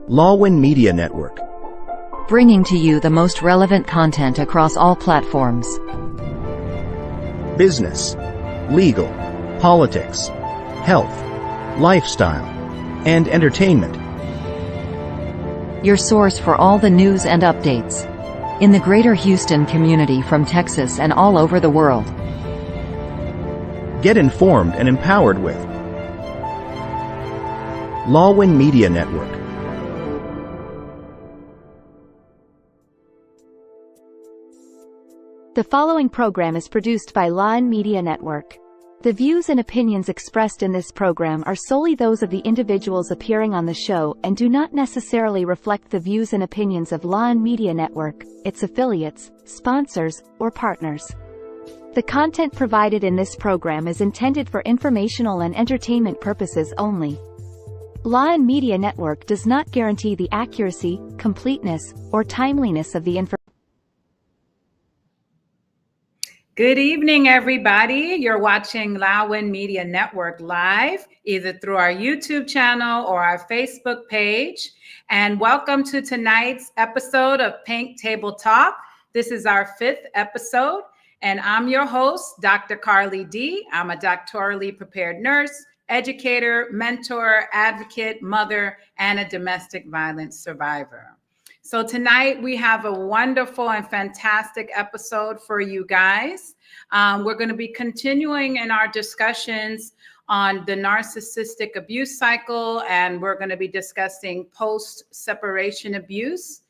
Lawin Media Network, bringing to you the most relevant content across all platforms. Business, legal, politics, health, lifestyle, and entertainment. Your source for all the news and updates in the greater Houston community, from Texas and all over the world. Get informed and empowered with Lawin Media Network. The following program is produced by Lawin Media Network. The views and opinions expressed in this program are solely those of the individuals appearing on the show and do not necessarily reflect the views and opinions of Lawin Media Network, its affiliates, sponsors, or partners. The content provided in this program is intended for informational and entertainment purposes only. Lawin Media Network does not guarantee the accuracy, completeness, or timeliness of the information. Good evening, everybody. You're watching Lawin Media Network live, either through our YouTube channel or our Facebook page. And welcome to tonight's episode of Pink Table Talk. This is our 5th episode, and I'm your host, Dr. Carly D. I'm a doctorally prepared nurse, educator, mentor, advocate, mother, and a domestic violence survivor. So tonight we have a wonderful and fantastic episode for you guys. We're going to be continuing in our discussions on the narcissistic abuse cycle, and we're going to be discussing post-separation abuse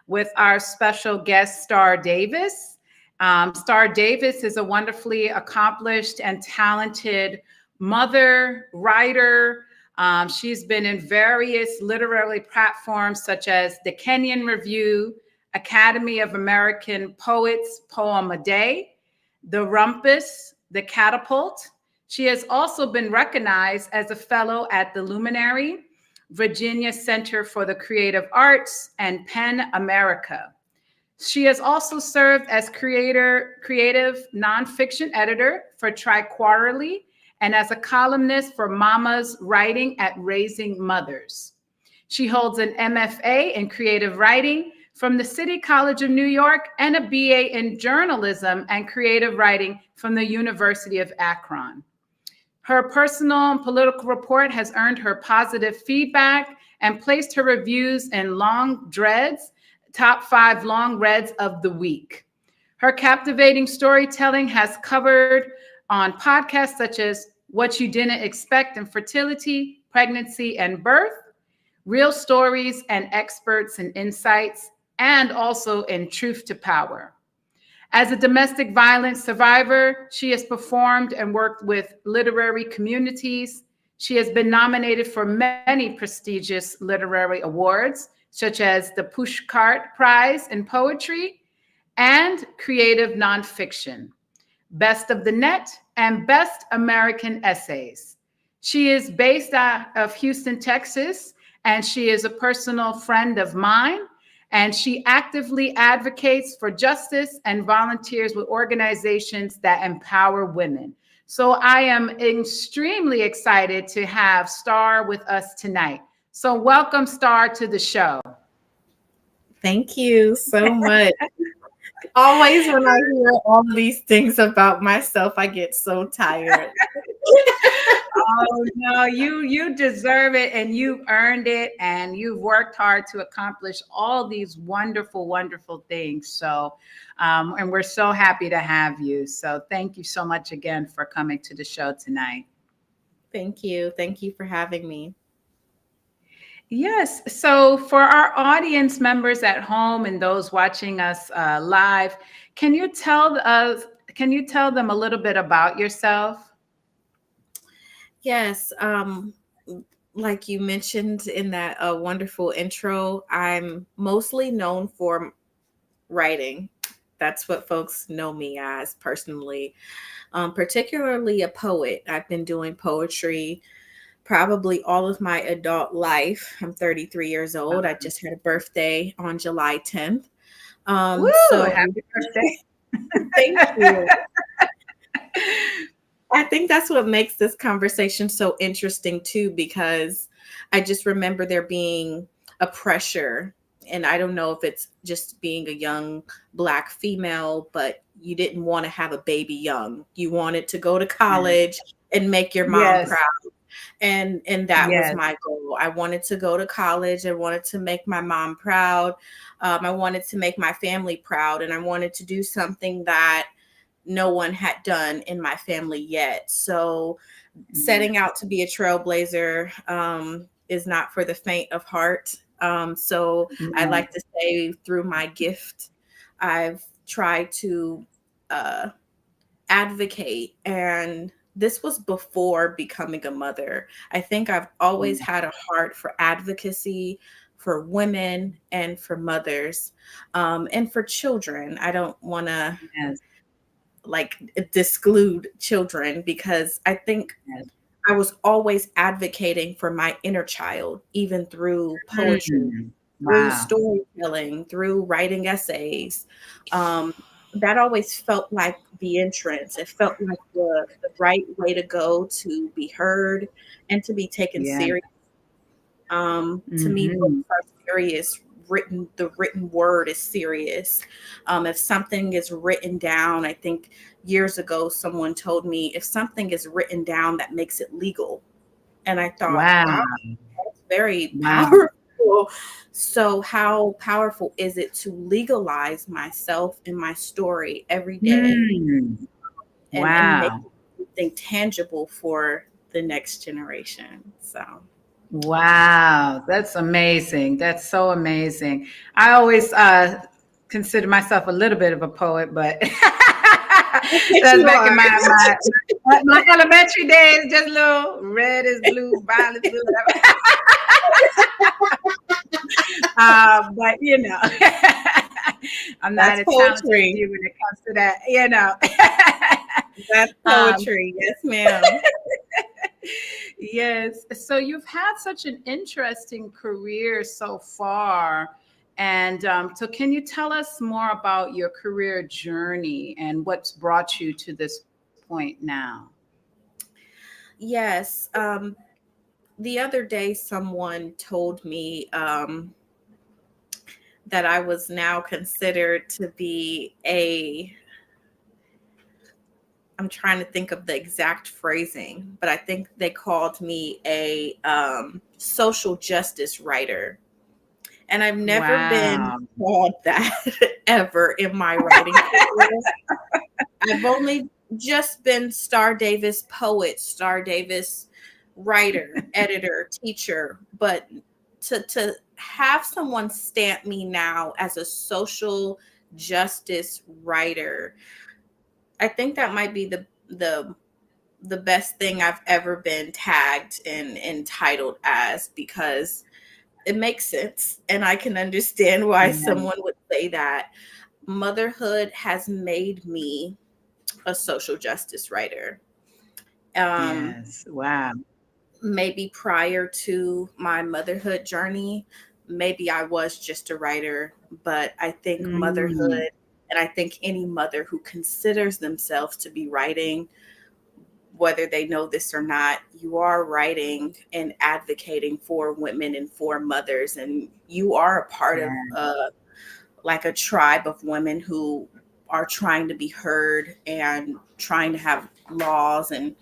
with our special guest, Starr Davis. Starr Davis is a wonderfully accomplished and talented mother, writer. She's been in various literary platforms such as the Kenyon Review, Academy of American Poets Poem a Day, the Rumpus, the Catapult. She has also been recognized as a fellow at the Luminary, Virginia Center for the Creative Arts, and PEN America. She has also served as creative nonfiction editor for Tri-Quarterly, and as a columnist for Mama's Writing at Raising Mothers. She holds an MFA in creative writing from the City College of New York and a BA in journalism and creative writing from the University of Akron. Her personal and political report has earned her positive feedback and placed her reviews in Long Dread's top 5 long reads of the week. Her captivating storytelling has covered on podcasts such as What You Didn't Expect in Fertility, Pregnancy, and Birth, Real Stories and Experts and Insights, and also in Truth to Power. As a domestic violence survivor, she has performed and worked with literary communities. She has been nominated for many prestigious literary awards, such as the Pushcart Prize in Poetry and Creative Nonfiction, Best of the Net, and Best American Essays. She is based out of Houston, Texas, and she is a personal friend of mine, and she actively advocates for justice and volunteers with organizations that empower women. So I am extremely excited to have Starr with us tonight. So welcome, Starr, to the show. Thank you so much. Always when I hear all these things about myself, I get so tired. Oh, no, you deserve it, and you've earned it, and you've worked hard to accomplish all these wonderful, wonderful things. So, and we're so happy to have you. So thank you so much again for coming to the show tonight. Thank you. Thank you for having me. Yes. So for our audience members at home and those watching us live, can you tell them a little bit about yourself? Yes. Like you mentioned in that wonderful intro, I'm mostly known for writing. That's what folks know me as personally, particularly a poet. I've been doing poetry probably all of my adult life. I'm 33 years old. I just had a birthday on July 10th. Woo, so happy birthday. Thank you. I think that's what makes this conversation so interesting too, because I just remember there being a pressure, and I don't know if it's just being a young Black female, but you didn't want to have a baby young. You wanted to go to college and make your mom Yes. proud. And that was Yes. my goal. I wanted to go to college. I wanted to make my mom proud. I wanted to make my family proud, and I wanted to do something that no one had done in my family yet. So setting out to be a trailblazer is not for the faint of heart. So I like to say, through my gift, I've tried to advocate, and this was before becoming a mother. I think I've always had a heart for advocacy for women and for mothers, and for children. I don't want to like exclude children, because I think I was always advocating for my inner child, even through poetry, through storytelling, through writing essays. That always felt like the entrance. It felt like the right way to go to be heard and to be taken serious. To me, books are serious. The written word is serious. If something is written down, I think years ago someone told me, if something is written down, that makes it legal. And I thought, wow, that's very powerful. So how powerful is it to legalize myself and my story every day, and make something tangible for the next generation? So. Wow, that's amazing. That's so amazing. I always consider myself a little bit of a poet, but that's back in my elementary days, just little red is blue, violet is blue. But you know, I'm not as talented as you when it comes to that, you know. That's poetry. Yes, ma'am. Yes. So you've had such an interesting career so far. And so can you tell us more about your career journey and what's brought you to this point now? Yes. The other day, someone told me that I was now considered to be I'm trying to think of the exact phrasing, but I think they called me a social justice writer. And I've never been called that ever in my writing career. I've only just been Starr Davis poet, Starr Davis writer, editor, teacher. But to have someone stamp me now as a social justice writer, I think that might be the best thing I've ever been tagged and entitled as, because it makes sense, and I can understand why someone would say that. Motherhood has made me a social justice writer. Yes. Wow. Maybe prior to my motherhood journey, maybe I was just a writer, but I think motherhood, and I think any mother who considers themselves to be writing, whether they know this or not, you are writing and advocating for women and for mothers. And you are a part of like a tribe of women who are trying to be heard and trying to have laws and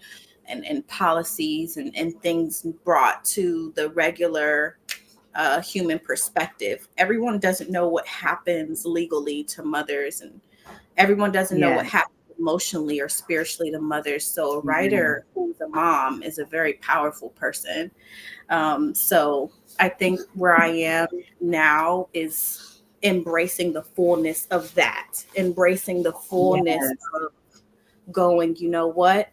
policies and things brought to the regular human perspective. Everyone doesn't know what happens legally to mothers, and everyone doesn't know what happens emotionally or spiritually to mothers. So a writer who's a mom is a very powerful person. So I think where I am now is embracing the fullness of that, embracing the fullness of going, you know what?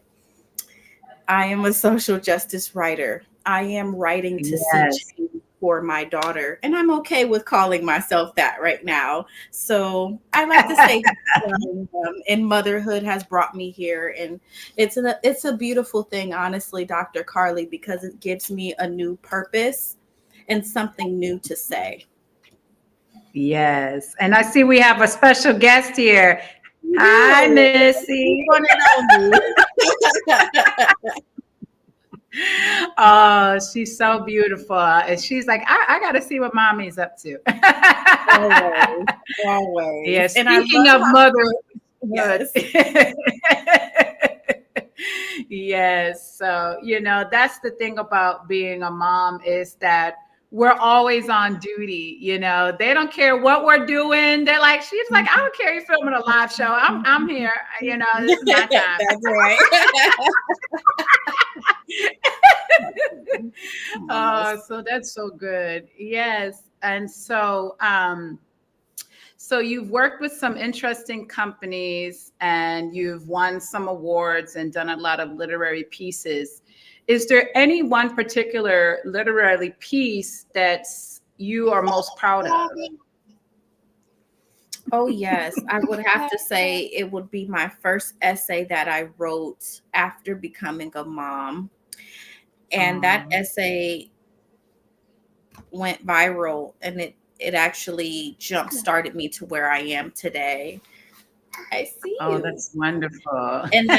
I am a social justice writer. I am writing to see change for my daughter, and I'm okay with calling myself that right now. So I like to say and motherhood has brought me here, and it's a beautiful thing, honestly, Dr. Carly, because it gives me a new purpose and something new to say. Yes. And I see we have a special guest here. Hi, Missy. Oh, she's so beautiful. And she's like, I got to see what mommy's up to. Always, always. Yeah, And I speaking love of how motherhood. yes. Yes. So, that's the thing about being a mom is that we're always on duty. They don't care what we're doing. They're like, she's like, I don't care. You're filming a live show. I'm here. This is my time. That's right. So that's so good. Yes. And so, so you've worked with some interesting companies and you've won some awards and done a lot of literary pieces. Is there any one particular literary piece that you are most proud of? Oh, yes. I would have to say it would be my first essay that I wrote after becoming a mom. And that essay went viral, and it actually jump-started me to where I am today. I see. Oh, that's wonderful. And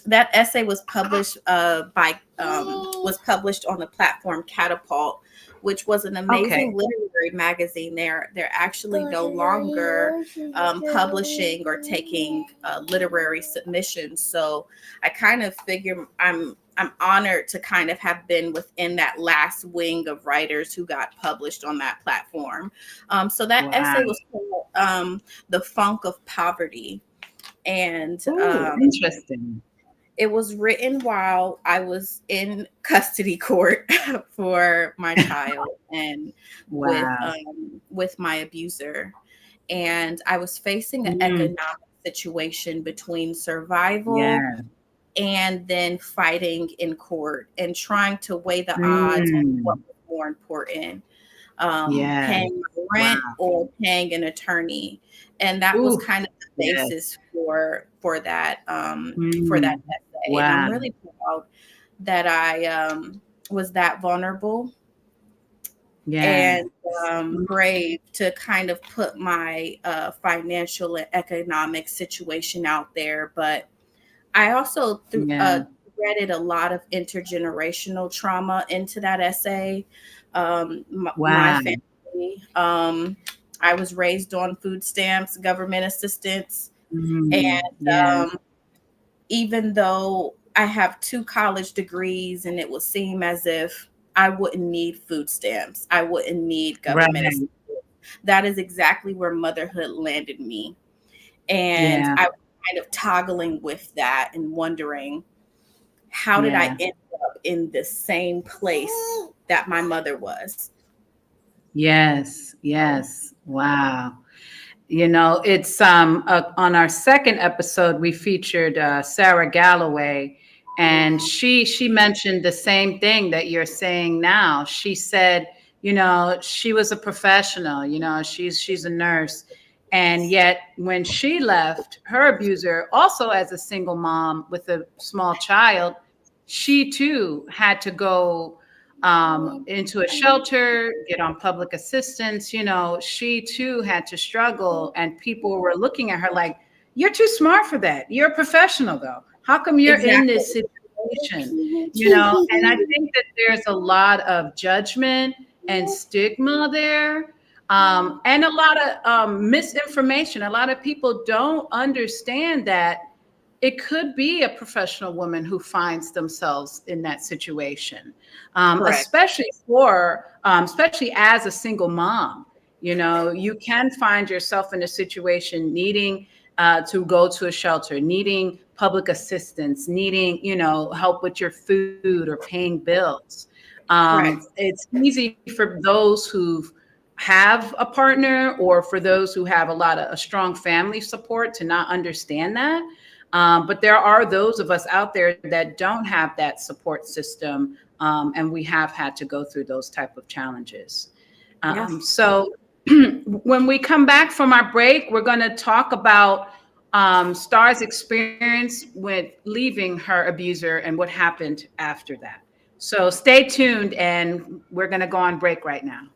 that essay was published was published on the platform 𝓛𝓮𝓰, which was an amazing literary magazine. They're actually no longer publishing or taking literary submissions. So I kind of figure I'm honored to kind of have been within that last wing of writers who got published on that platform. So that essay was called The Funk of Poverty. And interesting. It was written while I was in custody court for my child and with my abuser. And I was facing an economic situation between survival and then fighting in court and trying to weigh the odds on what was more important, paying rent or paying an attorney. And that was kind of the basis for that essay. And I'm really proud that I was that vulnerable and brave to kind of put my financial and economic situation out there. But I also threaded a lot of intergenerational trauma into that essay. My family, I was raised on food stamps, government assistance, and even though I have 2 college degrees, and it would seem as if I wouldn't need food stamps, I wouldn't need government assistance. That is exactly where motherhood landed me. And I was kind of toggling with that and wondering, how did I end up in the same place that my mother was? Yes. Wow. It's on our second episode, we featured Sarah Galloway, and she mentioned the same thing that you're saying now. She said, she was a professional, she's a nurse. And yet when she left her abuser, also as a single mom with a small child, she too had to go into a shelter, get on public assistance. She too had to struggle, and people were looking at her like, you're too smart for that. You're a professional though. How come you're in this situation? And I think that there's a lot of judgment and stigma there. And a lot of misinformation. A lot of people don't understand that it could be a professional woman who finds themselves in that situation, especially as a single mom. You can find yourself in a situation needing to go to a shelter, needing public assistance, needing, help with your food or paying bills. It's easy for those who have a partner or for those who have a strong family support to not understand that. But there are those of us out there that don't have that support system, and we have had to go through those type of challenges. So when we come back from our break, we're going to talk about Starr's experience with leaving her abuser and what happened after that. So stay tuned, and we're going to go on break right now.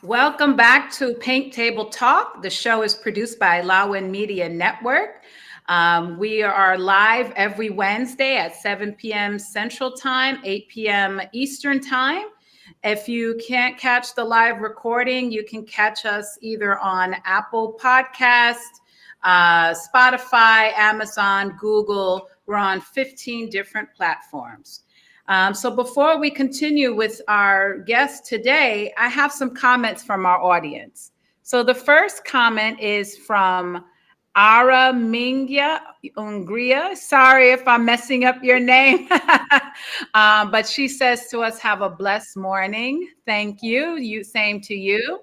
Welcome back to Pink Table Talk. The show is produced by Lawin Media Network. We are live every Wednesday at 7 p.m. Central Time, 8 p.m. Eastern Time. If you can't catch the live recording, you can catch us either on Apple Podcast, Spotify, Amazon, Google. We're on 15 different platforms. So before we continue with our guest today, I have some comments from our audience. So the first comment is from 𝓛𝓮𝓰𝓪𝓵. Sorry if I'm messing up your name. But she says to us, have a blessed morning. Thank you. Same to you.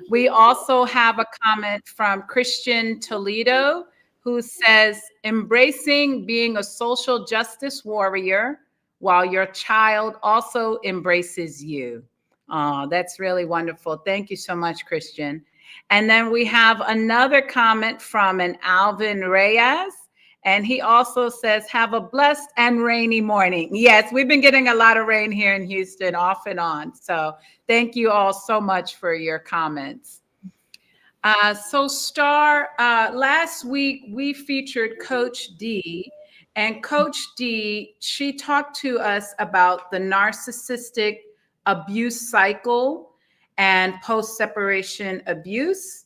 We also have a comment from Christian Toledo, who says, embracing being a social justice warrior while your child also embraces you. Oh, that's really wonderful. Thank you so much, Christian. And then we have another comment from an Alvin Reyes. And he also says, have a blessed and rainy morning. Yes, we've been getting a lot of rain here in Houston off and on. So thank you all so much for your comments. So Starr, last week we featured Coach D. And Coach D, she talked to us about the narcissistic abuse cycle and post-separation abuse.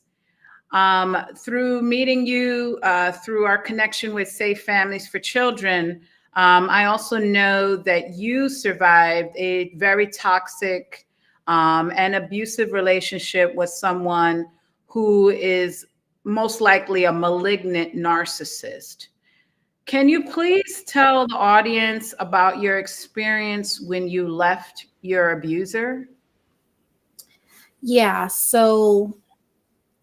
Through meeting you, through our connection with Safe Families for Children, I also know that you survived a very toxic and abusive relationship with someone who is most likely a malignant narcissist. Can you please tell the audience about your experience when you left your abuser? Yeah, so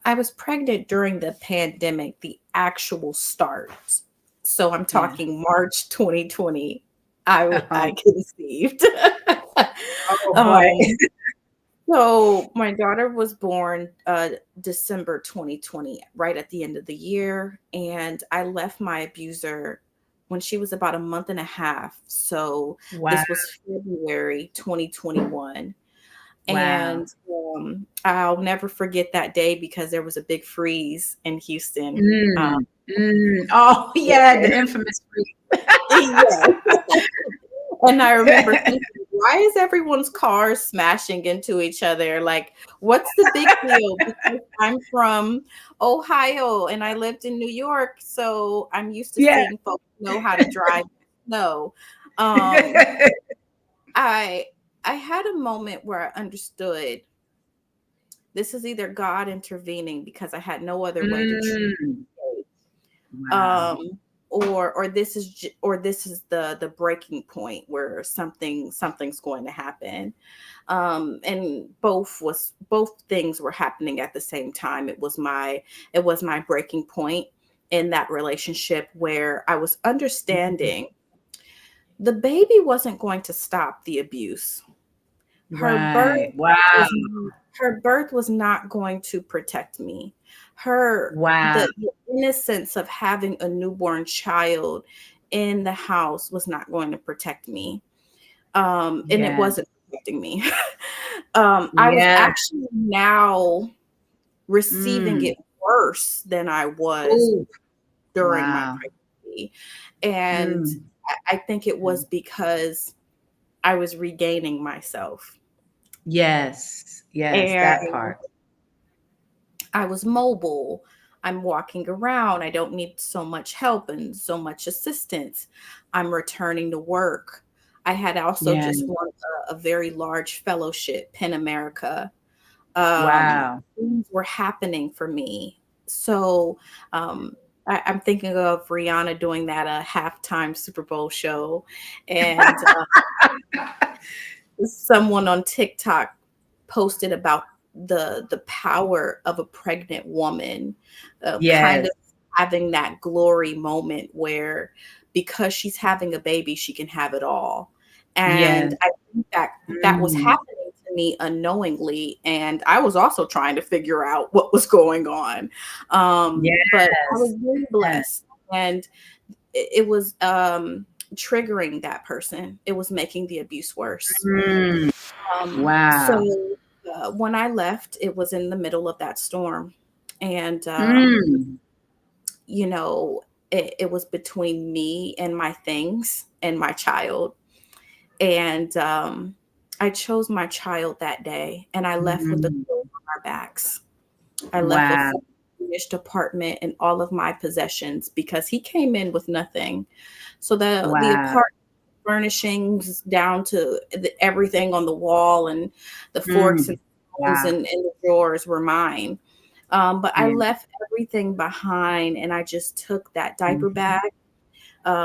I was pregnant during the pandemic, the actual start. So I'm talking March 2020. I conceived. Oh boy. So my daughter was born December 2020, right at the end of the year. And I left my abuser when she was about a month and a half. So this was February 2021. Wow. And I'll never forget that day because there was a big freeze in Houston. Oh, yeah, the infamous freeze. Yeah. And I remember thinking, why is everyone's cars smashing into each other? Like, what's the big deal? Because I'm from Ohio and I lived in New York, so I'm used to seeing folks know how to drive snow. I had a moment where I understood this is either God intervening because I had no other way to treat it. Or this is the breaking point where something's going to happen. And both things were happening at the same time. It was my breaking point in that relationship where I was understanding the baby wasn't going to stop the abuse. Her birth was not going to protect me. The innocence of having a newborn child in the house was not going to protect me. And it wasn't protecting me. I was actually now receiving it worse than I was during my pregnancy. And I think it was because I was regaining myself. Yes, And that part. I was mobile. I'm walking around. I don't need so much help and so much assistance. I'm returning to work. I had also just won a very large fellowship, 𝓛𝓮𝓰𝓪𝓵. Things were happening for me. So I'm thinking of Rihanna doing that halftime Super Bowl show. And someone on TikTok posted about the power of a pregnant woman, kind of having that glory moment where because she's having a baby, she can have it all. And I think that was happening to me unknowingly. And I was also trying to figure out what was going on. But I was really blessed. And it was triggering that person. It was making the abuse worse. So when I left, it was in the middle of that storm. And, Mm. you know, it was between me and my things and my child. And I chose my child that day, and I left with the Mm. clothes on our backs. I left with Wow. full finished apartment and all of my possessions because he came in with nothing. So the Wow. apartment furnishings down to everything on the wall and the forks and Mm. spoons Wow. and the drawers were mine. But I Yeah. left everything behind, and I just took that diaper Mhm. bag,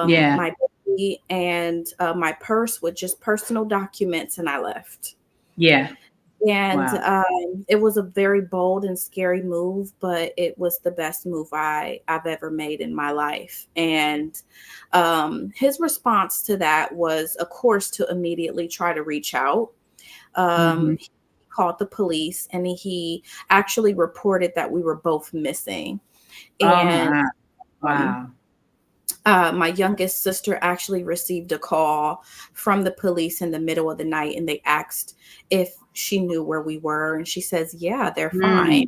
Yeah. my baby, and my purse with just personal documents, and I left. Yeah. And Wow. it was a very bold and scary move, but it was the best move I've ever made in my life. And his response to that was, of course, to immediately try to reach out. Mhm. He called the police, and he actually reported that we were both missing. Oh And my. um, Wow. my youngest sister actually received a call from the police in the middle of the night, and they asked if she knew where we were. And she says, yeah, they're fine.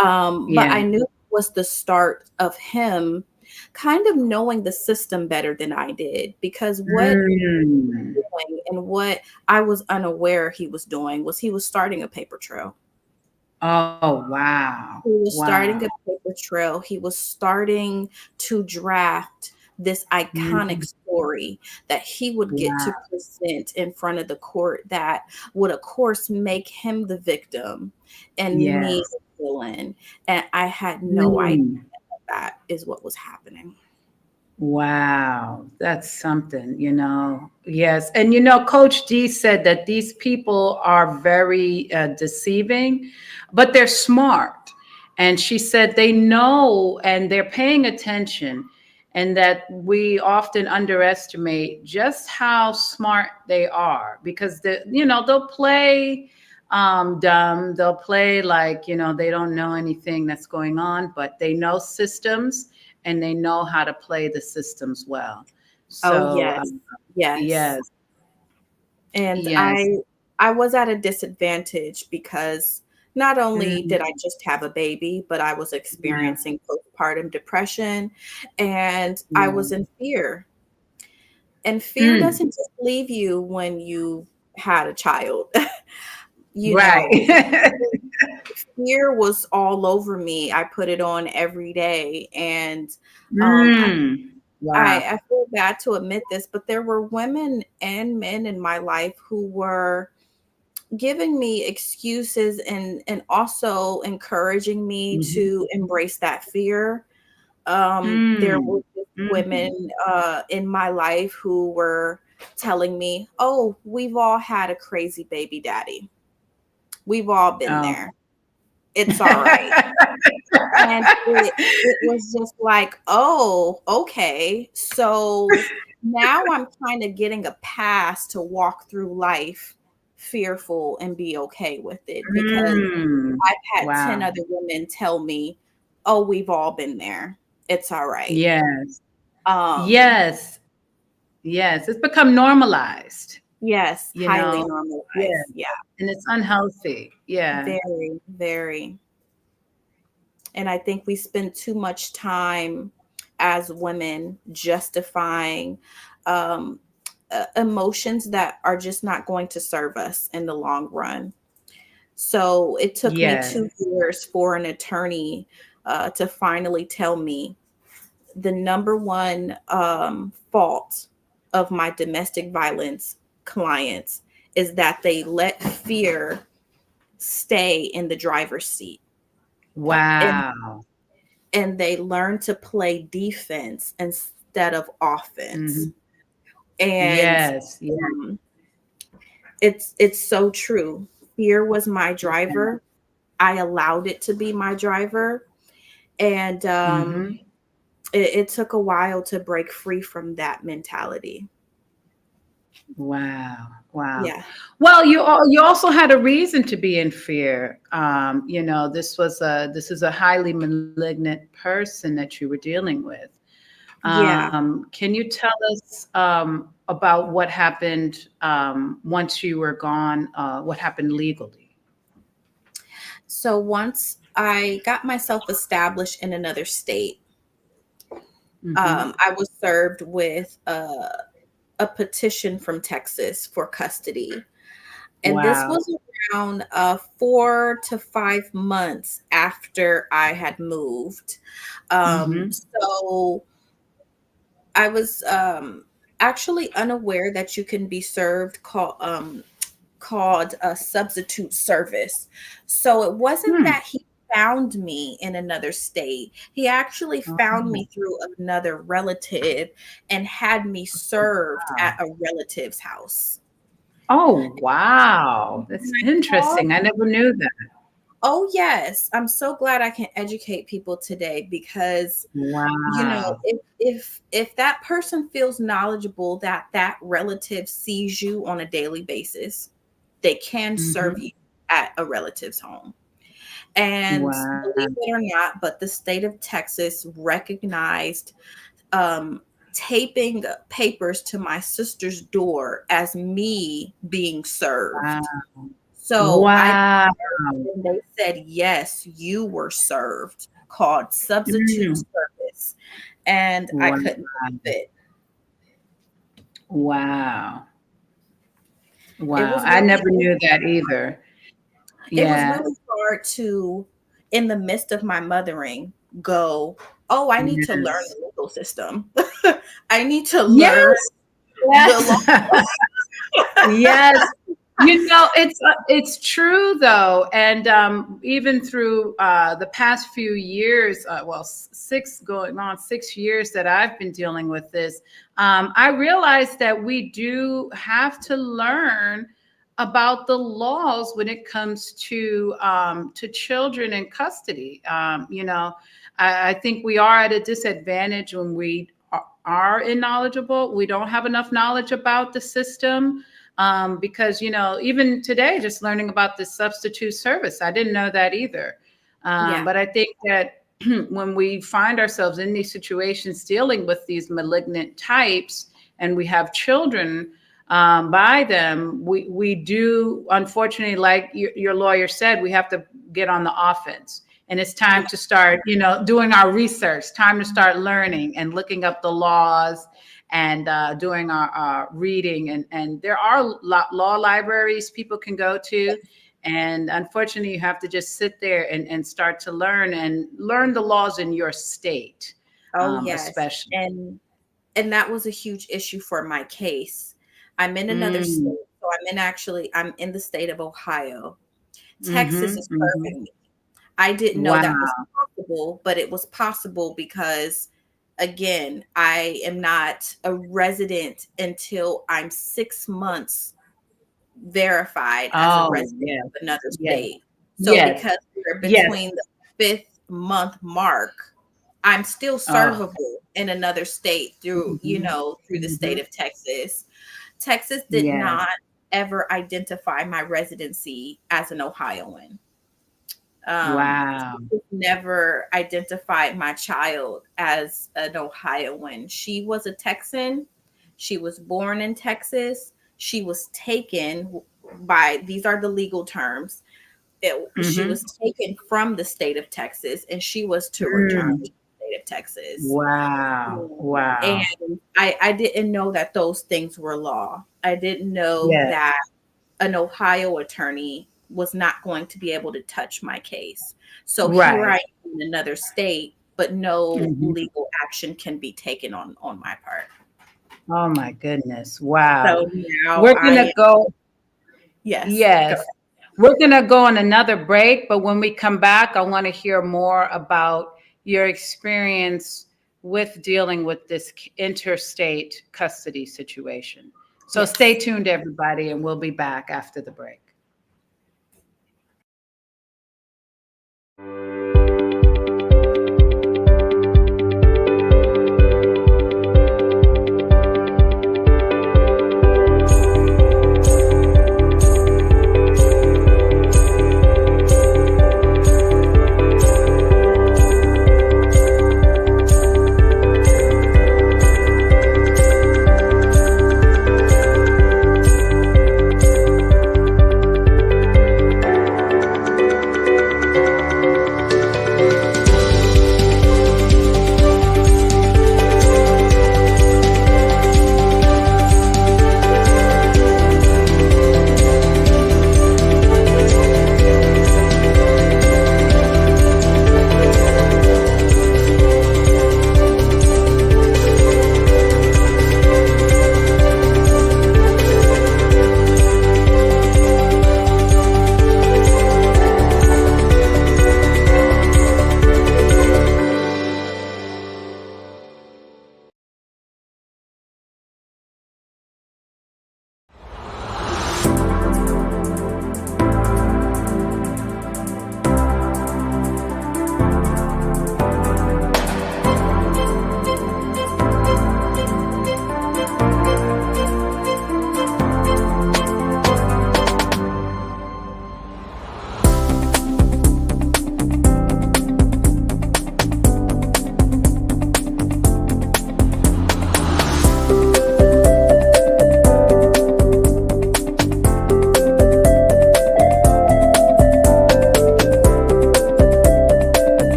Mm. But I Yeah. knew it was the start of him kind of knowing the system better than I did, because what Mm. doing and what I was unaware he was doing was he was starting a paper trail. Oh, wow. He was starting Wow. a paper trail. He was starting to draft this iconic Mhm. story that he would get Wow. to present in front of the court that would, of course, make him the victim and me Yes. the villain. And I had no idea Mm. that is what was happening. Wow, that's something, you know. Yes. And, Coach D said that these people are very deceiving, but they're smart. And she said they know and they're paying attention, and that we often underestimate just how smart they are because, they'll play dumb. They'll play like, they don't know anything that's going on, but they know systems and they know how to play the systems well. Oh, So, yes. Yes. yes, And yes. I was at a disadvantage because not only Mm, did I just have a baby, but I was yeah, experiencing postpartum depression, and I yeah. was in fear. And fear Mm, doesn't just leave you when you had a child. You know, right. fear was all over me. I put it on every day. And um, Wow. I feel bad to admit this, but there were women and men in my life who were giving me excuses and also encouraging me Mhm. to embrace that fear. There Mm, were just mhm. women in my life who were telling me, "Oh, we've all had a crazy baby daddy. We've all been Oh. there. It's all right." And it was just like, "Oh, okay. So now I'm kind of getting a pass to walk through life fearful and be okay with it, because Mm, I've had 10 wow. other women tell me, "Oh, we've all been there. It's all right." Yes. Um, Yes. Yes. It's become normalized, yes, you highly know? Yeah. normalized. Yeah, And it's unhealthy. Yeah. very, very. And I think we spend too much time as women justifying um, emotions that are just not going to serve us in the long run. So it took me Yes. 2 years for an attorney to finally tell me the number one fault of my domestic violence clients is that they let fear stay in the driver's seat. And Wow. they learn to play defense instead of offense. Mhm. And Yes, yeah, um, it's so true. Fear was my driver. I allowed it to be my driver, and mhm. it took a while to break free from that mentality. Wow, wow. Yeah, Well, you also had a reason to be in fear. This is a highly malignant person that you were dealing with. yeah. Can you tell us about what happened once you were gone? What happened legally? So once I got myself established in another state, I was served with a petition from Texas for custody. And this Wow. was around 4 to 5 months after I had moved. So I was actually unaware that you can be served called a substitute service. So it wasn't that he found me in another state. He actually found me through another relative and had me served at a relative's house. Oh, wow. That's interesting. I never knew that. Oh, yes. I'm so glad I can educate people today because, Wow. if that person feels knowledgeable that that relative sees you on a daily basis, they can serve you at a relative's home. And Wow. believe it or not, but the state of Texas recognized taping papers to my sister's door as me being served. So Wow. and they said, yes, you were served, called substitute service. And I couldn't believe it. Wow. It Wow. was I really, never knew that either. it was Yeah. really hard to, in the midst of my mothering, go, oh, I need to learn Yes. the legal system. I need to learn the law. Yes. It's true though, and even through the past few years, going on 6 years that I've been dealing with this, I realized that we do have to learn about the laws when it comes to children in custody. I think we are at a disadvantage when we are knowledgeable. We don't have enough knowledge about the system. Because, even today, just learning about this substitute service, I didn't know that either. But I think that when we find ourselves in these situations dealing with these malignant types and we have children by them, we do, unfortunately, like your lawyer said, we have to get on the offense. And it's time to start, doing our research, time to start learning and looking up the laws and doing our reading. And there are law libraries people can go to. And unfortunately, you have to just sit there and start to learn the laws in your state. Oh, yes. Especially. And that was a huge issue for my case. I'm in another state. So I'm in the state of Ohio. Texas is serving me. I didn't know that was possible, but it was possible because, again, I am not a resident until I'm 6 months verified as a resident of another state. So because we're between the 5th month mark, I'm still servable in another state through the state of Texas. Texas did not ever identify my residency as an Ohioan. Never identified my child as an Ohioan. She was a Texan. She was born in Texas. She was taken by, these are the legal terms. She was taken from the state of Texas and she was to return to the state of Texas. Wow. And I didn't know that those things were law. I didn't know that an Ohio attorney was not going to be able to touch my case. So here I am in another state, but no legal action can be taken on my part. Oh my goodness. Wow. So now we're going to go. Yes. We're going to go on another break, but when we come back, I want to hear more about your experience with dealing with this interstate custody situation. So stay tuned, everybody, and we'll be back after the break.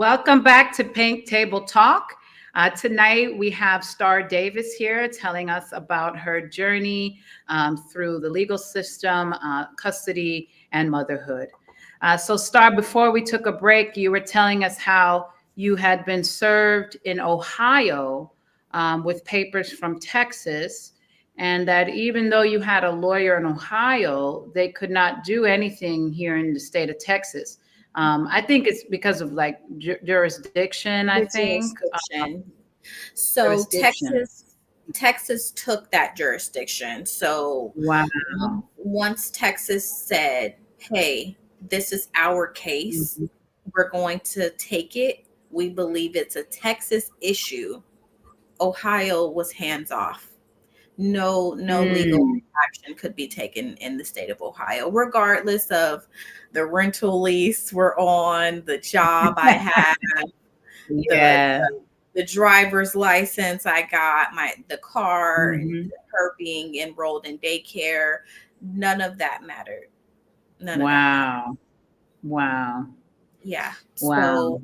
Welcome back to Pink Table Talk. Tonight we have Starr Davis here telling us about her journey through the legal system, custody, and motherhood. So Starr, before we took a break, you were telling us how you had been served in Ohio with papers from Texas, and that even though you had a lawyer in Ohio, they could not do anything here in the state of Texas. I think it's because of like jurisdiction, I The think. jurisdiction. So Jurisdiction. Texas took that jurisdiction. So Wow. once Texas said, "Hey, this is our case. Mhm. We're going to take it. We believe it's a Texas issue." Ohio was hands off. No legal Mm. action could be taken in the state of Ohio, regardless of the rental lease we're on, the job I had, the Yeah. the driver's license I got, the car, and Mhm. her being enrolled in daycare. None of that mattered. None of that mattered. Wow. Wow. Yeah. Wow.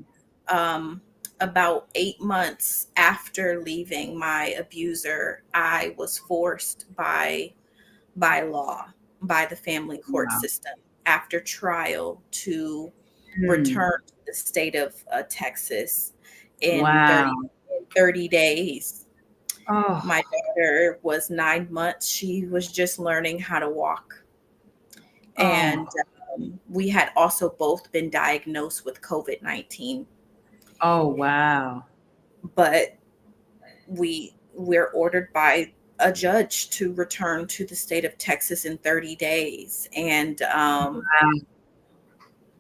So about 8 months after leaving my abuser, I was forced by law, by the family court Wow. system, after trial, to Mm. return to the state of Texas in Wow. 30 days. Oh, My daughter was 9 months. She was just learning how to walk. And oh, we had also both been diagnosed with COVID-19, oh, wow. but we're ordered by a judge to return to the state of Texas in 30 days. And Wow.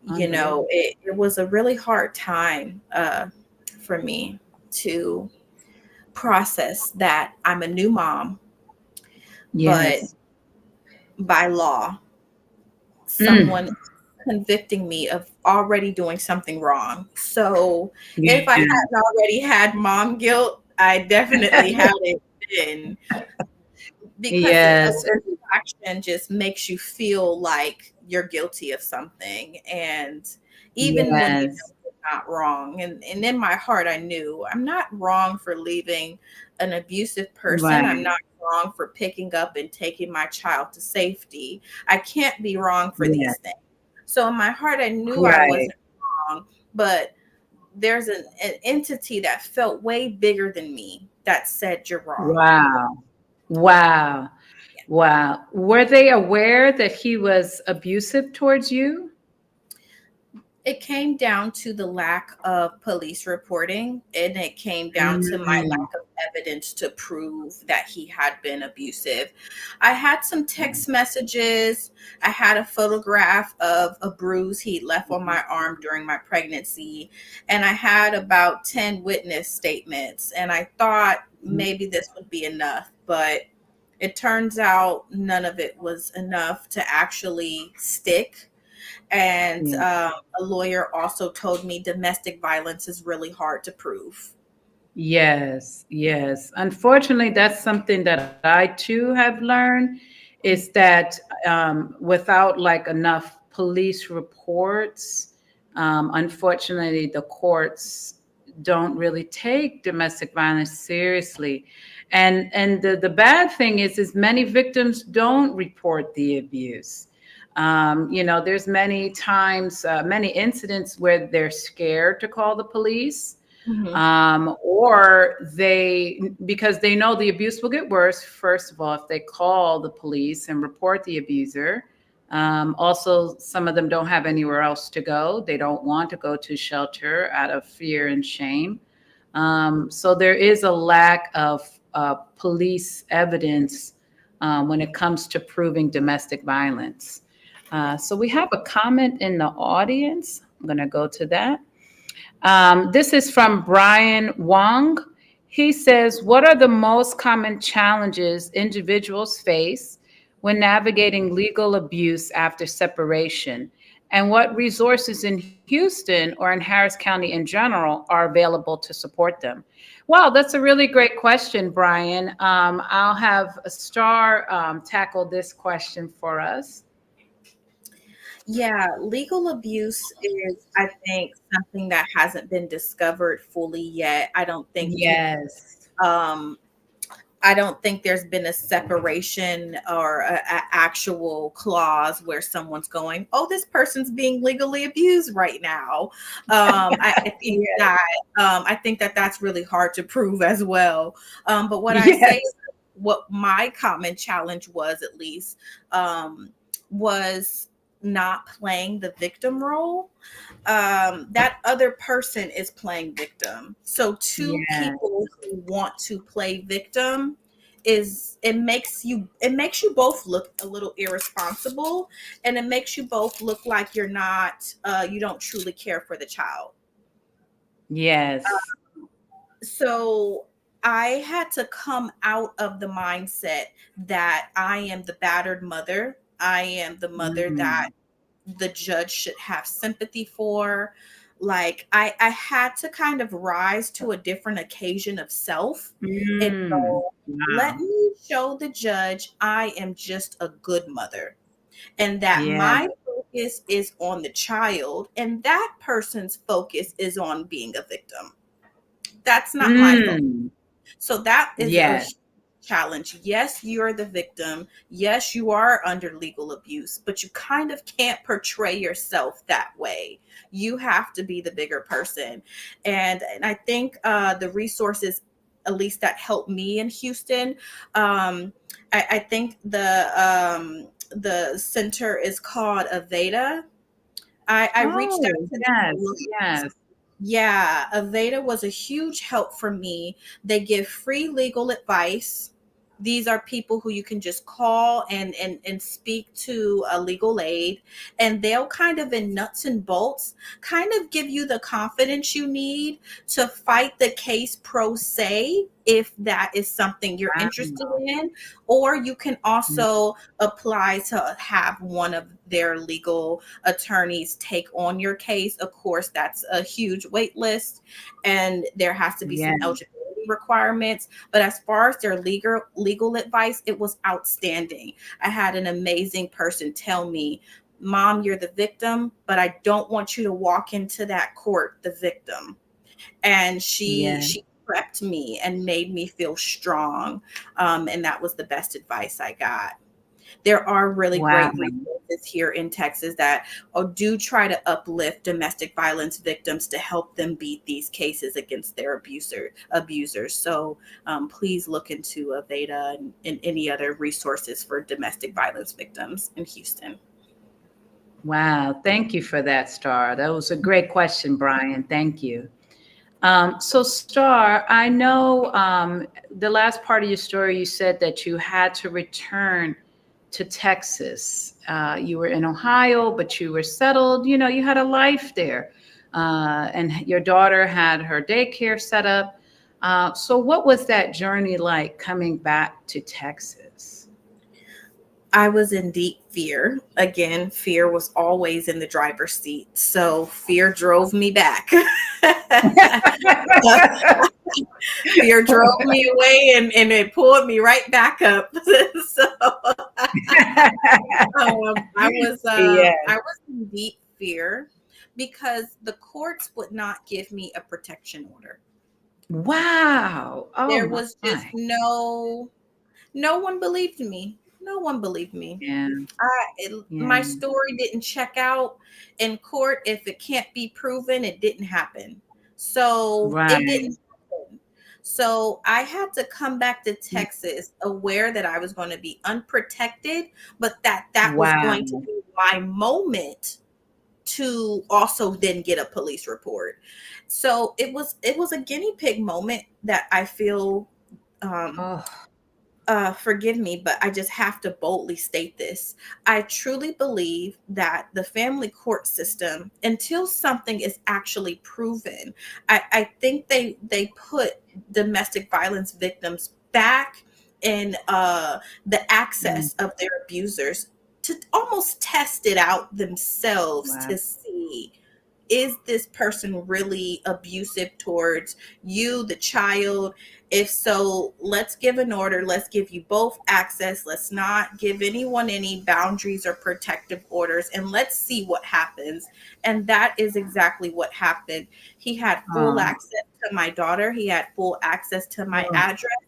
Unbelievable. it was a really hard time for me to process that I'm a new mom, but Yes. by law, someone Mm. is convicting me of already doing something wrong. So if I Yeah. hadn't already had mom guilt, I definitely had it then, because a Yes. legal action just makes you feel like you're guilty of something. And even when you Yes. know you're not wrong, and in my heart, I knew I'm not wrong for leaving an abusive person. I'm Right. not wrong for picking up and taking my child to safety. I can't be wrong for Yeah. these things. So in my heart, I knew I Right. wasn't wrong, but there's an entity that felt way bigger than me that said you're wrong. Wow. Wow. Wow. Were they aware that he was abusive towards you? It came down to the lack of police reporting, and it came down to my Mm. lack of evidence to prove that he had been abusive. I had some text messages. I had a photograph of a bruise he left on my arm during my pregnancy, and I had about 10 witness statements. And I thought maybe this would be enough, but it turns out none of it was enough to actually stick. And Yeah. a lawyer also told me domestic violence is really hard to prove. Yes, yes. Unfortunately, that's something that I too have learned is that without like enough police reports, unfortunately, the courts don't really take domestic violence seriously. And the bad thing is many victims don't report the abuse. There's many times, many incidents where they're scared to call the police, Mhm. or because they know the abuse will get worse. First of all, if they call the police and report the abuser. Also, some of them don't have anywhere else to go. They don't want to go to shelter out of fear and shame. So there is a lack of police evidence when it comes to proving domestic violence. So we have a comment in the audience. I'm going to go to that. This is from Brian Wong. He says, what are the most common challenges individuals face when navigating legal abuse after separation? And what resources in Houston or in Harris County in general are available to support them? Wow, that's a really great question, Brian. I'll have Starr tackle this question for us. Yeah, legal abuse is, I think, something that hasn't been discovered fully yet. Yes. Um, I don't think there's been a separation or a actual clause where someone's going, "Oh, this person's being legally abused right now." Yes. I think that that's really hard to prove as well. But what I say, Yes. what my common challenge was, at least, was not playing the victim role. That other person is playing victim. So two Yes. people who want to play victim, is it makes you both look a little irresponsible, and it makes you both look like you don't truly care for the child. Yes. So I had to come out of the mindset that I am the battered mother. I am the mother that Mm. the judge should have sympathy for. Like, I had to kind of rise to a different occasion of self and Mm. go, let Wow. me show the judge I am just a good mother, and that Yeah. my focus is on the child and that person's focus is on being a victim. That's not my focus. Mm. So that is a Yes. huge challenge. Yes, you're the victim. Yes, you are under legal abuse, but you kind of can't portray yourself that way. You have to be the bigger person. And I think the resources, at least that helped me in Houston, I think the center is called Aveda. I reached out Oh, to them. yes. Yes. Yeah, Aveda was a huge help for me. They give free legal advice. These are people who you can just call and speak to a legal aid, and they'll kind of, in nuts and bolts, kind of give you the confidence you need to fight the case pro se, if that is something you're interested Wow. in. Or you can Mm. also apply to have one of their legal attorneys take on your case. Of course, that's a huge wait list, and there has to be Yeah. some eligibility requirements. But as far as their legal advice, it was outstanding. I had an amazing person tell me, "Mom, you're the victim, but I don't want you to walk into that court the victim." And she Yeah. she prepped me and made me feel strong. And that was the best advice I got. There are really Wow. great resources here in Texas that do try to uplift domestic violence victims to help them beat these cases against their abusers. So please look into Aveda and any other resources for domestic violence victims in Houston. Wow. Thank you for that, Star. That was a great question, Brian. Thank you. So, Star, I know the last part of your story, you said that you had to return to Texas. You were in Ohio, but you were settled. You know, you had a life there. And your daughter had her daycare set up. So, what was that journey like coming back to Texas? I was in deep fear. Again, fear was always in the driver's seat. So fear drove me back. Fear drove me away, and it pulled me right back up. So Yes. I was in deep fear because the courts would not give me a protection order. Wow. Oh, There was just my. no one believed me. No one believed me. Yeah. My Yeah. story didn't check out in court. If it can't be proven, it didn't happen. So it Right. didn't happen. So I had to come back to Texas aware that I was going to be unprotected, but that was Wow. going to be my moment to also then get a police report. So it was a guinea pig moment that I feel, um, Oh, forgive me, but I just have to boldly state this. I truly believe that the family court system, until something is actually proven, I think they put domestic violence victims back in the mm, access of their abusers to almost test it out themselves wow. to see, is this person really abusive towards you, the child? If so, let's give an order. Let's give you both access. Let's not give anyone any boundaries or protective orders, and let's see what happens. And that is exactly what happened. He had full Oh, access to my daughter. He had full access to my oh, address.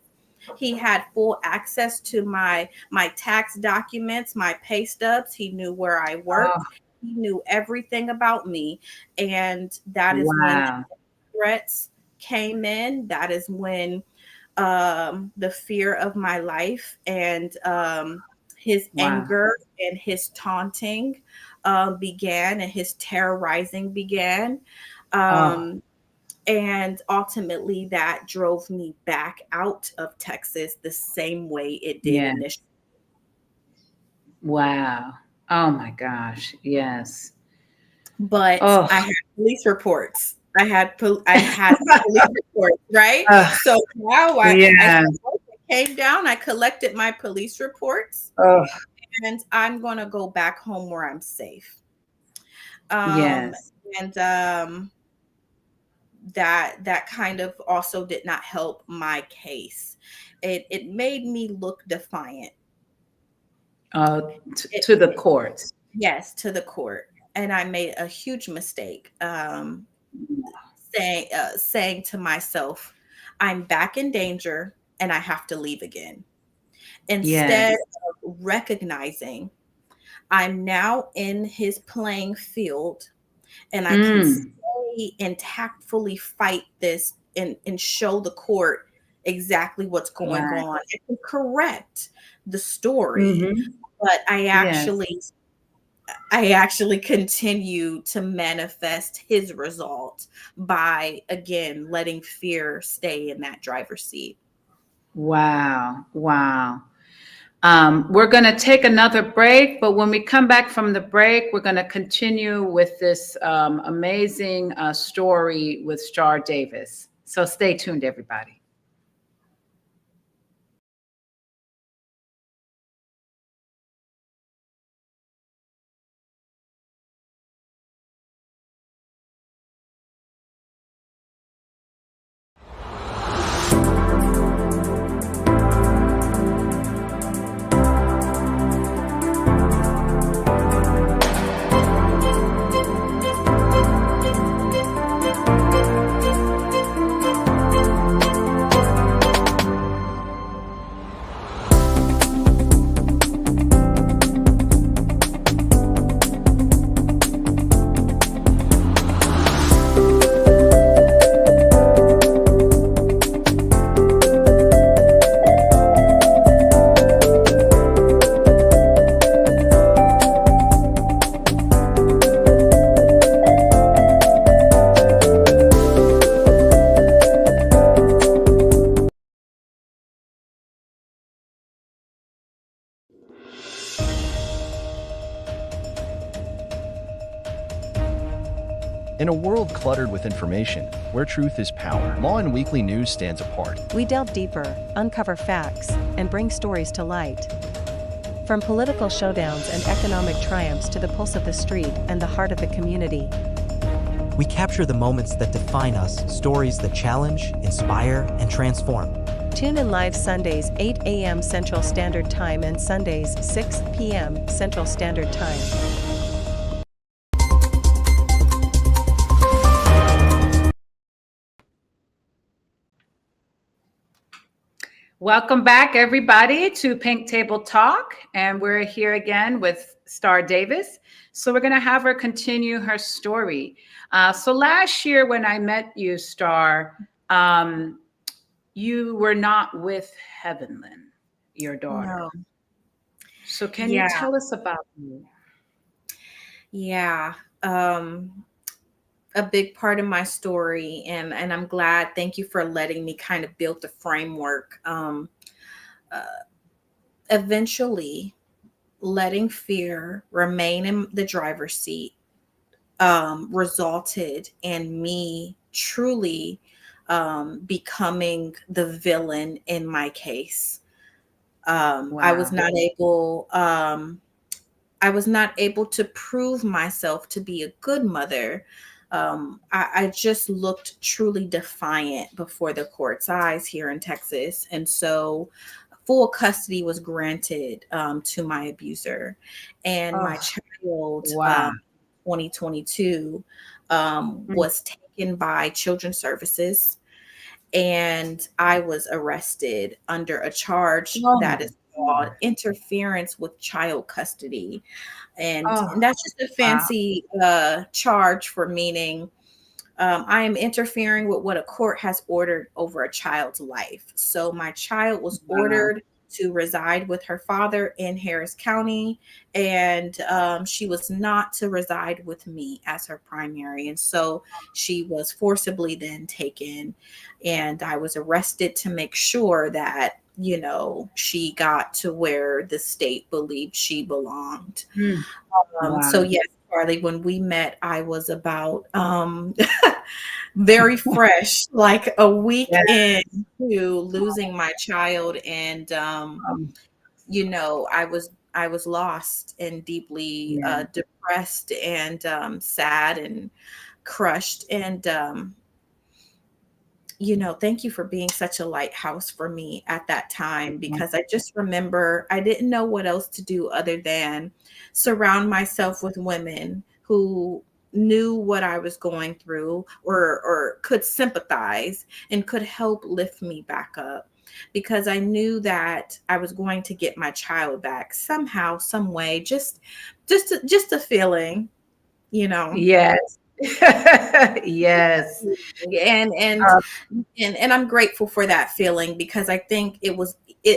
He had full access to my tax documents, my pay stubs. He knew where I oh, worked. He knew everything about me. And that is when wow. the threats came in. That is when the fear of my life and his Wow. anger and his taunting began, and his terrorizing began. Oh, Um, and ultimately, that drove me back out of Texas the same way it did yeah. initially. Wow. Oh my gosh. Yes. But Oh, I had police reports. I had police reports, right? uh, So now I yeah. came down, I collected my police reports, Oh, and I'm gonna go back home where I'm safe. Um, yes. and that kind of also did not help my case. It made me look defiant. Uh, It, to the courts. yes, to the court, and I made a huge mistake. Saying to myself, I'm back in danger and I have to leave again. Instead Yes. of recognizing I'm now in his playing field and I can Mm, stay and tactfully fight this and show the court exactly what's going right. on. I can correct the story, Mm-hmm. but Yes. I actually continue to manifest his result by again letting fear stay in that driver's seat. Wow. Wow. We're going to take another break, but when we come back from the break, we're going to continue with this amazing story with Starr Davis. So stay tuned, everybody. In a world cluttered with information, where truth is power, Law and Weekly News stands apart. We delve deeper, uncover facts, and bring stories to light. From political showdowns and economic triumphs to the pulse of the street and the heart of the community. We capture the moments that define us, stories that challenge, inspire, and transform. Tune in live Sundays 8 a.m. Central Standard Time and Sundays 6 p.m. Central Standard Time. Welcome back, everybody, to Pink Table Talk. And we're here again with Starr Davis. So we're going to have her continue her story. So last year when I met you, Starr, you were not with 𝓛𝓮𝓰, your daughter. No. So can you Yeah. tell us about you? Yeah. A big part of my story, and I'm glad. Thank you for letting me kind of build the framework. Eventually, letting fear remain in the driver's seat resulted in me truly becoming the villain in my case. I was Wow. not able. I was not able to prove myself to be a good mother I just looked truly defiant before the court's eyes here in Texas. And so full custody was granted to my abuser. And my Oh, child, wow. 2022, was taken by Children's Services. And I was arrested under a charge Oh that my is called God. interference with child custody. Oh, And that's just a wow. fancy charge for meaning I am interfering with what a court has ordered over a child's life. So my child was Wow. ordered to reside with her father in Harris County, and she was not to reside with me as her primary. And so she was forcibly then taken, and I was arrested to make sure that, you know, she got to where the state believed she belonged. Mm. So Wow. yes, Carly, when we met, I was about very fresh, like a week Yeah. into losing my child, and Um, you know, I was lost and deeply yeah. depressed and sad and crushed, and you know, thank you for being such a lighthouse for me at that time, because I just remember I didn't know what else to do other than surround myself with women who knew what I was going through, or could sympathize and could help lift me back up, because I knew that I was going to get my child back somehow, some way, just a feeling, you know. Yes. Yes. and and Uh, and I'm grateful for that feeling, because I think it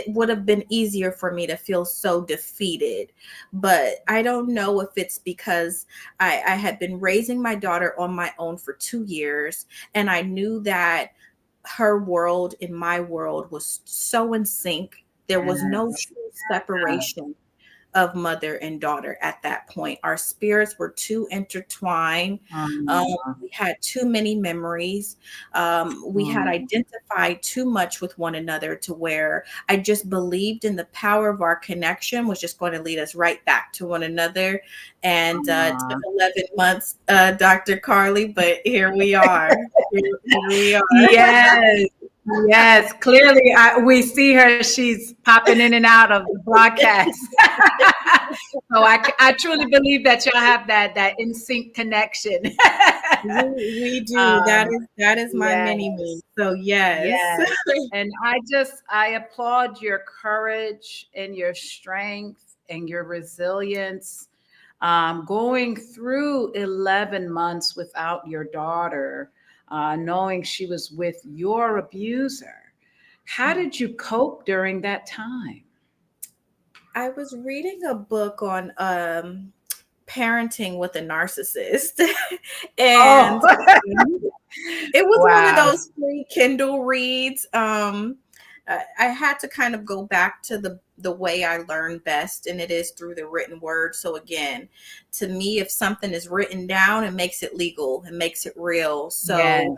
would have been easier for me to feel so defeated. But I don't know if it's because I had been raising my daughter on my own for 2 years, and I knew that her world and my world was so in sync. There was no yes. true separation of mother and daughter at that point. Our spirits were too intertwined. Um, Um, we had too many memories. We had um, identified too much with one another, to where I just believed in the power of our connection was just going to lead us right back to one another. And it took 11 months, Dr. Carly, but here we are. Here we are. yes. Yes. Clearly, we see her. She's popping in and out of the broadcast. So I truly believe that y'all have that in sync connection. We do. um, That is my yes. mini me. So yes. Yes. And I applaud your courage and your strength and your resilience. Going through 11 months without your daughter, knowing she was with your abuser. How did you cope during that time? I was reading a book on parenting with a narcissist. Oh, And it was one of wow. those free Kindle reads. I had to kind of go back to the way I learn best, and it is through the written word. So again, to me, if something is written down, it makes it legal, it makes it real. So Yes.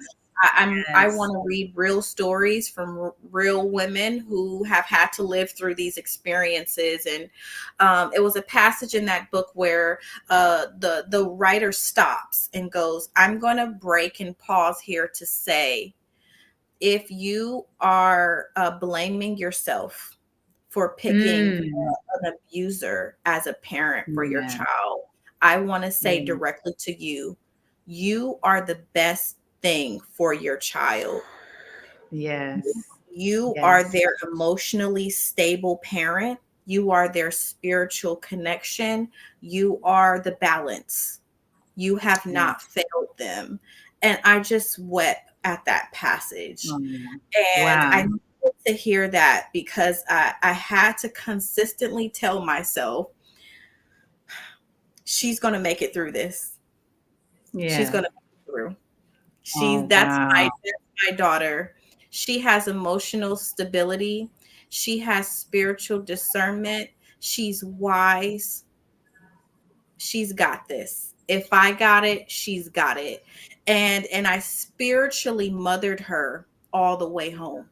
I Yes. want to read real stories from real women who have had to live through these experiences. And it was a passage in that book where the writer stops and goes, "I'm going to break and pause here to say, if you are blaming yourself for picking Mm, an abuser as a parent for your yeah. child, I want to say Yeah. directly to you, you are the best thing for your child. Yes. You are Yes. their emotionally stable parent. You are their spiritual connection. You are the balance. You have not Yes. failed them." And I just wept at that passage. Oh, And I wow. needed to hear that, because I had to consistently tell myself, she's going to make it through this. She's Yeah. going to make it through. Oh, That's wow. my daughter. She has emotional stability. She has spiritual discernment. She's wise. She's got this. If I got it, she's got it. And I spiritually mothered her all the way home.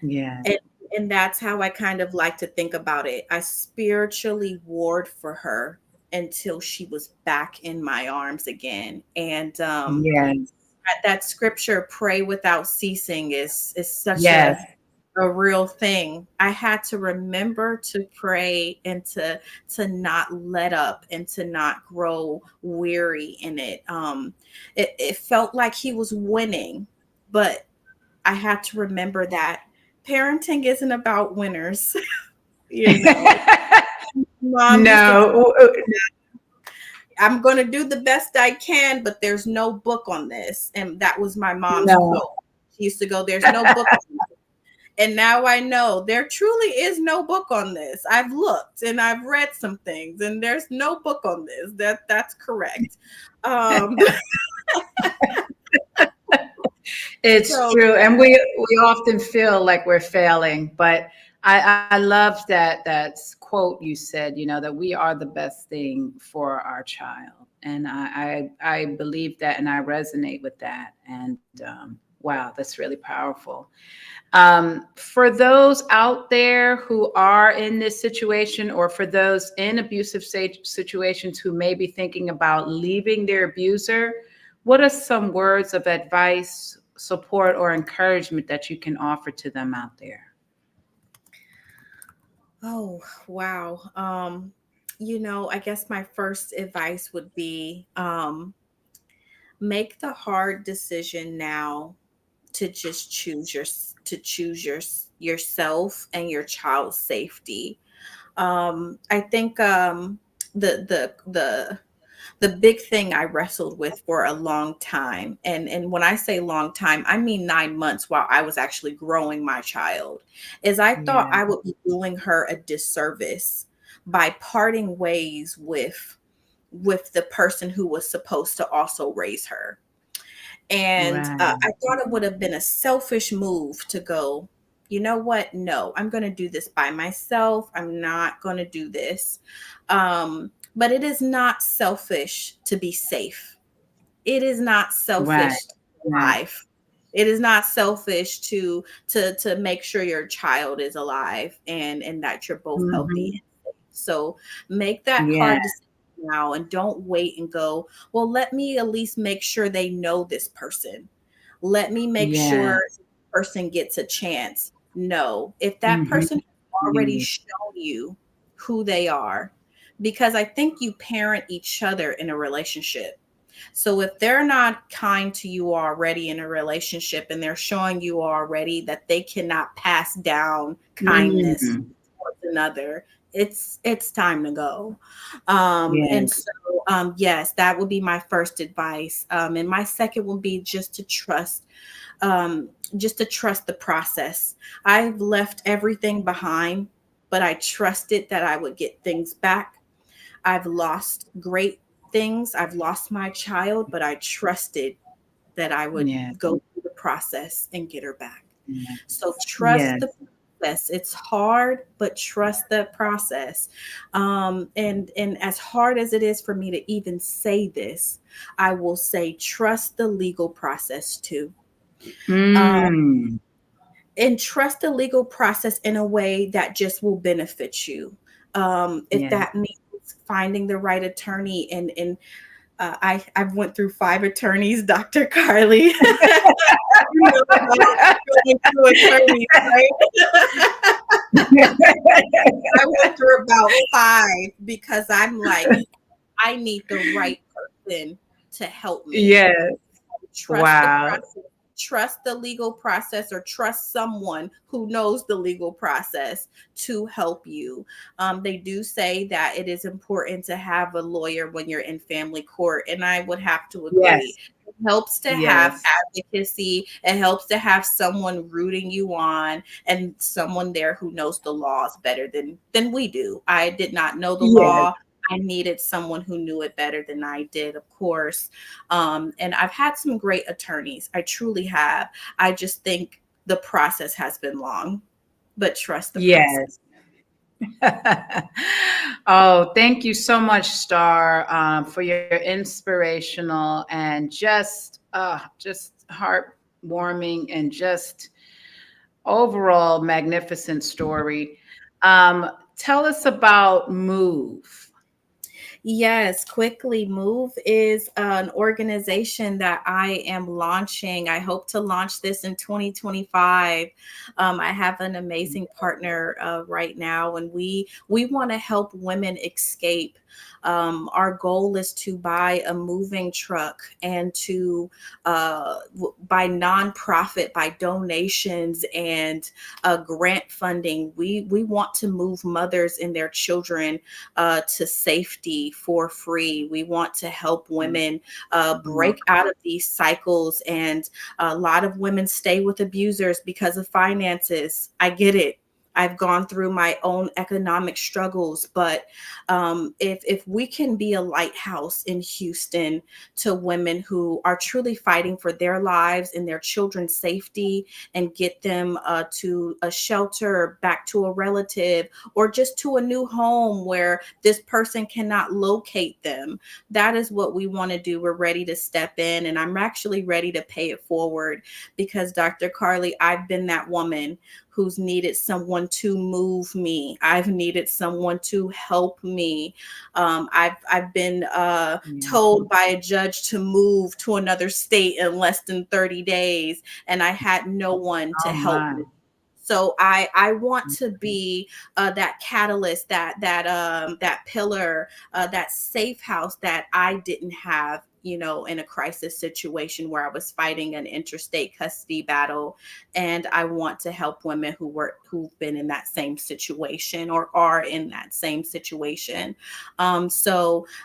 Yeah. And and that's how I kind of like to think about it. I spiritually warred for her until she was back in my arms again. And Yes. that scripture, pray without ceasing, is such Yes. a real thing. I had to remember to pray and to not let up and to not grow weary in it. It felt like he was winning, but I had to remember that parenting isn't about winners. You know, mom used to No. I'm going to do the best I can, but there's no book on this. And that was my mom's No. quote. She used to go, there's no book on this. And now I know there truly is no book on this. I've looked and I've read some things, and there's no book on this. That's correct. It's true. And we often feel like we're failing, but I love that quote you said, that we are the best thing for our child. And I believe that, and I resonate with that. And wow, that's really powerful. For those out there who are in this situation, or for those in abusive situations who may be thinking about leaving their abuser, what are some words of advice, support, or encouragement that you can offer to them out there? Oh, wow. I guess my first advice would be make the hard decision now to just choose yourself and your child's safety. I think the big thing I wrestled with for a long time, and when I say long time, I mean 9 months while I was actually growing my child, is I thought I would be doing her a disservice by parting ways with the person who was supposed to also raise her. And I thought it would have been a selfish move to go, you know what? No, I'm going to do this by myself. I'm not going to do this. But it is not selfish to be safe. It is not selfish to be alive. It is not selfish to make sure your child is alive and that you're both healthy. So make that hard decision now, and don't wait and go, well, let me at least make sure they know this person. Let me make sure this person gets a chance. No, if that person has already shown you who they are, because I think you parent each other in a relationship. So if they're not kind to you already in a relationship, and they're showing you already that they cannot pass down kindness towards another, it's time to go. And so, yes, that would be my first advice. And my second would be just to trust the process. I've left everything behind, but I trusted that I would get things back. I've lost great things. I've lost my child, but I trusted that I would go through the process and get her back. So trust the process. It's hard, but trust the process. And as hard as it is for me to even say this, I will say trust the legal process too. And trust the legal process in a way that just will benefit you. If that means finding the right attorney, and I've went through 5 attorneys, Dr. Carly. Going through attorneys, right? I went through about 5 because I'm like, I need the right person to help me. Trust the process. Trust the legal process, or trust someone who knows the legal process to help you. They do say that it is important to have a lawyer when you're in family court, and I would have to agree. It helps to have advocacy. It helps to have someone rooting you on, and someone there who knows the laws better than we do. I did not know the law. I needed someone who knew it better than I did, of course. And I've had some great attorneys. I truly have. I just think the process has been long, but trust the process. Oh, thank you so much, Starr, for your inspirational and just heartwarming and just overall magnificent story. Tell us about Move. Yes, Quickly Move is an organization that I am launching. I hope to launch this in 2025. I have an amazing partner right now, and we want to help women escape. Our goal is to buy a moving truck and to by nonprofit, by donations and grant funding. We want to move mothers and their children to safety for free. We want to help women break out of these cycles. And a lot of women stay with abusers because of finances. I get it. I've gone through my own economic struggles, but if we can be a lighthouse in Houston to women who are truly fighting for their lives and their children's safety, and get them to a shelter, back to a relative, or just to a new home where this person cannot locate them, that is what we want to do. We're ready to step in, and I'm actually ready to pay it forward because, Dr. Carly, I've been that woman who's needed someone to move me. I've needed someone to help me. I've been told by a judge to move to another state in less than 30 days, and I had no one to help me. So I want to be that catalyst, that pillar, that safe house that I didn't have, in a crisis situation where I was fighting an interstate custody battle. And I want to help women who've been in that same situation or are in that same situation. Our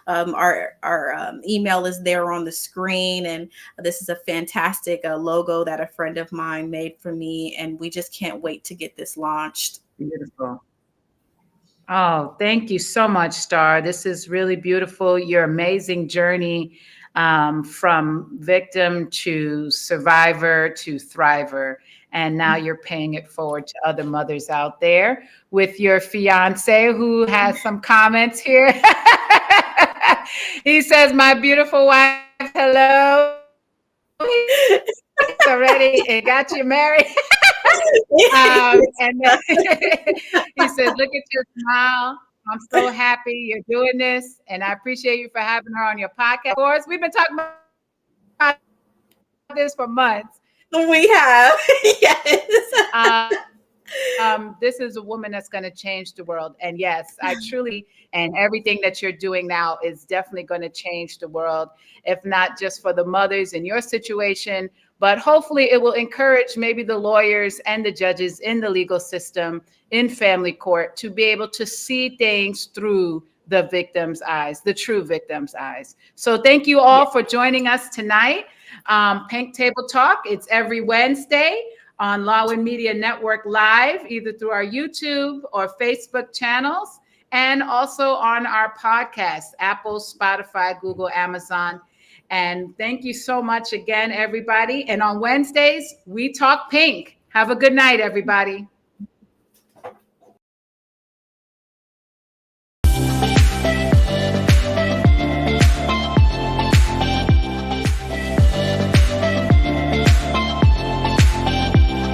email is there on the screen, and this is a fantastic logo that a friend of mine made for me, and we just can't wait to get this launched. Beautiful. Oh, thank you so much, Starr. This is really beautiful. Your amazing journey from victim to survivor to thriver. And now you're paying it forward to other mothers out there with your fiance, who has some comments here. He says, "My beautiful wife, hello." He's already and got you married. And then he says, "Look at your smile. I'm so happy you're doing this, and I appreciate you for having her on your podcast." Of course, we've been talking about this for months. We have, yes. This is a woman that's going to change the world. And yes, I truly, and everything that you're doing now is definitely going to change the world, if not just for the mothers in your situation, but hopefully it will encourage maybe the lawyers and the judges in the legal system, in family court, to be able to see things through the victim's eyes, the true victim's eyes. So thank you all for joining us tonight. Pink Table Talk, it's every Wednesday on Lawin Media Network Live, either through our YouTube or Facebook channels, and also on our podcast, Apple, Spotify, Google, Amazon. And thank you so much again, everybody. And on Wednesdays, we talk pink. Have a good night, everybody.